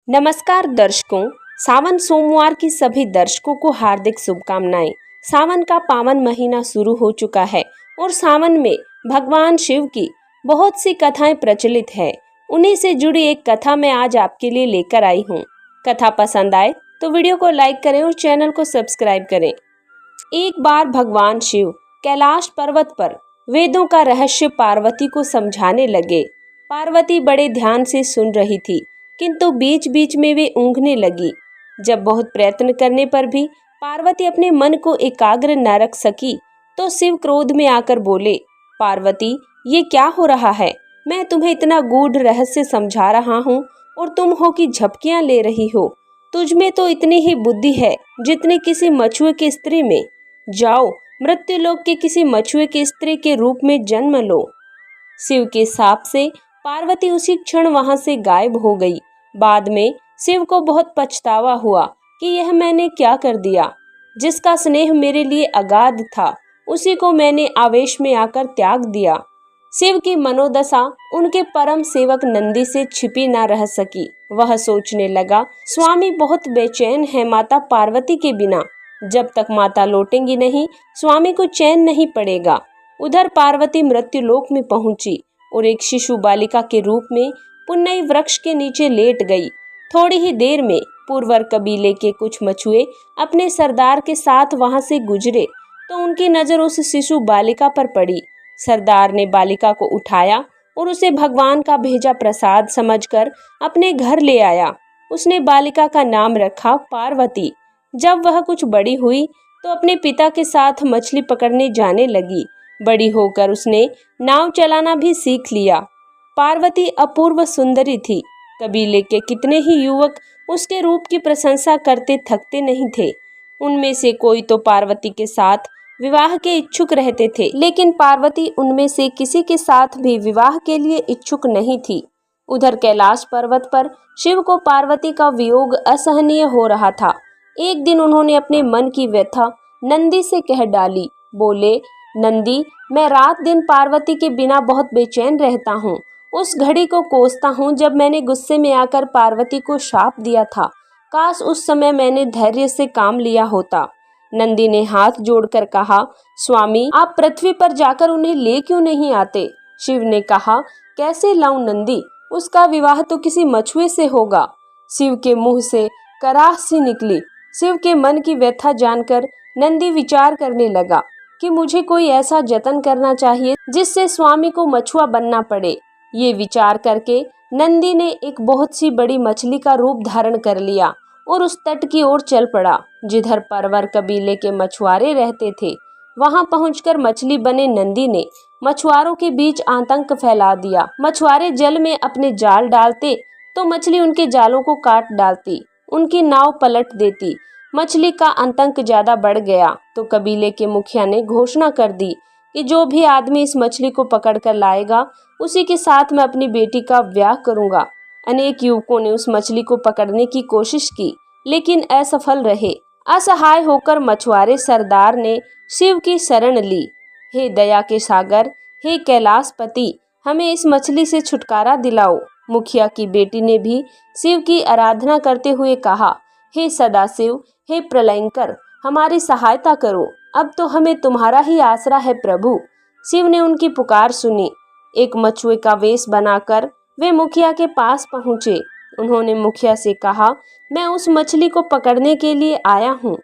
नमस्कार दर्शकों, सावन सोमवार की सभी दर्शकों को हार्दिक शुभकामनाएं। सावन का पावन महीना शुरू हो चुका है और सावन में भगवान शिव की बहुत सी कथाएं प्रचलित है। उन्हीं से जुड़ी एक कथा मैं आज आपके लिए लेकर आई हूं। कथा पसंद आए तो वीडियो को लाइक करें और चैनल को सब्सक्राइब करें। एक बार भगवान शिव कैलाश पर्वत पर वेदों का रहस्य पार्वती को समझाने लगे। पार्वती बड़े ध्यान से सुन रही थी, किंतु बीच बीच में वे ऊँघने लगी। जब बहुत प्रयत्न करने पर भी पार्वती अपने मन को एकाग्र न रख सकी तो शिव क्रोध में आकर बोले, पार्वती, ये क्या हो रहा है? मैं तुम्हें इतना गूढ़ रहस्य समझा रहा हूँ और तुम हो कि झपकियाँ ले रही हो। तुझ में तो इतनी ही बुद्धि है जितनी किसी मछुए की स्त्री में। जाओ, मृत्युलोक के किसी मछुए की स्त्री के रूप में जन्म लो। शिव के शाप से पार्वती उसी क्षण वहां से गायब हो गई। बाद में शिव को बहुत पछतावा हुआ कि यह मैंने क्या कर दिया। जिसका स्नेह मेरे लिए अगाध था, उसी को मैंने आवेश में आकर त्याग दिया। शिव की मनोदशा उनके परम सेवक नंदी से छिपी ना रह सकी। वह सोचने लगा, स्वामी बहुत बेचैन है माता पार्वती के बिना। जब तक माता लौटेंगी नहीं, स्वामी को चैन नहीं पड़ेगा। उधर पार्वती मृत्युलोक में पहुंची और एक शिशु बालिका के रूप में पुन्नई वृक्ष के नीचे लेट गई। थोड़ी ही देर में पूर्वर कबीले के कुछ मछुए अपने सरदार के साथ वहां से गुजरे तो उनकी नजर उस शिशु बालिका पर पड़ी। सरदार ने बालिका को उठाया और उसे भगवान का भेजा प्रसाद समझकर अपने घर ले आया। उसने बालिका का नाम रखा पार्वती। जब वह कुछ बड़ी हुई तो अपने पिता के साथ मछली पकड़ने जाने लगी। बड़ी होकर उसने नाव चलाना भी सीख लिया। पार्वती अपूर्व सुंदरी थी। कबीले के कितने ही युवक उसके रूप की प्रशंसा करते थकते नहीं थे। उनमें से कोई तो पार्वती के साथ विवाह के इच्छुक रहते थे, लेकिन पार्वती उनमें से किसी के साथ भी विवाह के लिए इच्छुक नहीं थी। उधर कैलाश पर्वत पर शिव को पार्वती का वियोग असहनीय हो रहा था। एक दिन उन्होंने अपने मन की व्यथा नंदी से कह डाली। बोले, नंदी, मैं रात दिन पार्वती के बिना बहुत बेचैन रहता हूँ। उस घड़ी को कोसता हूँ जब मैंने गुस्से में आकर पार्वती को शाप दिया था। काश उस समय मैंने धैर्य से काम लिया होता। नंदी ने हाथ जोड़कर कहा, स्वामी, आप पृथ्वी पर जाकर उन्हें ले क्यों नहीं आते? शिव ने कहा, कैसे लाऊं नंदी? उसका विवाह तो किसी मछुए से होगा। शिव के मुंह से कराह सी निकली। शिव के मन की व्यथा जानकर नंदी विचार करने लगा कि मुझे कोई ऐसा जतन करना चाहिए जिससे स्वामी को मछुआ बनना पड़े। ये विचार करके नंदी ने एक बहुत सी बड़ी मछली का रूप धारण कर लिया और उस तट की ओर चल पड़ा जिधर परवर कबीले के मछुआरे रहते थे। वहां पहुंचकर मछली बने नंदी ने मछुआरों के बीच आतंक फैला दिया। मछुआरे जल में अपने जाल डालते तो मछली उनके जालों को काट डालती, उनकी नाव पलट देती। मछली का आतंक ज्यादा बढ़ गया तो कबीले के मुखिया ने घोषणा कर दी कि जो भी आदमी इस मछली को पकड़ कर लाएगा, उसी के साथ मैं अपनी बेटी का ब्याह करूंगा। अनेक युवकों ने उस मछली को पकड़ने की कोशिश की, लेकिन असफल रहे। असहाय होकर मछुआरे सरदार ने शिव की शरण ली। हे दया के सागर, हे कैलाशपति, हमें इस मछली से छुटकारा दिलाओ। मुखिया की बेटी ने भी शिव की आराधना करते हुए कहा, हे सदाशिव, हे प्रलयंकर, हमारी सहायता करो। अब तो हमें तुम्हारा ही आसरा है प्रभु। शिव ने उनकी पुकार सुनी। एक मछुए का वेश बनाकर वे मुखिया के पास पहुंचे। उन्होंने मुखिया से कहा, मैं उस मछली को पकड़ने के लिए आया हूँ।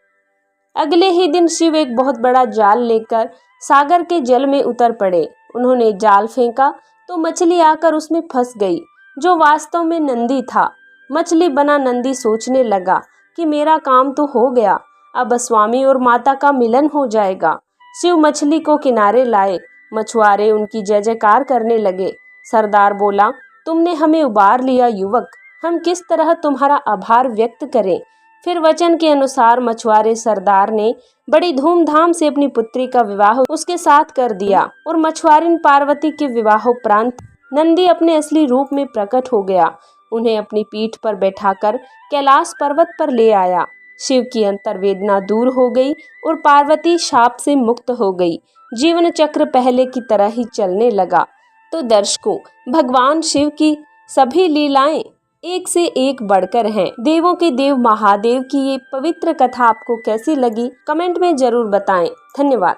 अगले ही दिन शिव एक बहुत बड़ा जाल लेकर सागर के जल में उतर पड़े। उन्होंने जाल फेंका तो मछली आकर उसमें फंस गई, जो वास्तव में नंदी था। मछली बना नंदी सोचने लगा कि मेरा काम तो हो गया, अब स्वामी और माता का मिलन हो जाएगा। शिव मछली को किनारे लाए। मछुआरे उनकी जय जयकार करने लगे। सरदार बोला, तुमने हमें उबार लिया युवक, हम किस तरह तुम्हारा आभार व्यक्त करें। फिर वचन के अनुसार मछुआरे सरदार ने बड़ी धूमधाम से अपनी पुत्री का विवाह उसके साथ कर दिया और मछुआरिन पार्वती के विवाहोपरांत नंदी अपने असली रूप में प्रकट हो गया। उन्हें अपनी पीठ पर बैठाकर कैलाश पर्वत पर ले आया। शिव की अंतर्वेदना दूर हो गई और पार्वती शाप से मुक्त हो गई। जीवन चक्र पहले की तरह ही चलने लगा। तो दर्शकों, भगवान शिव की सभी लीलाएं एक से एक बढ़कर हैं। देवों के देव महादेव की ये पवित्र कथा आपको कैसी लगी, कमेंट में जरूर बताएं। धन्यवाद।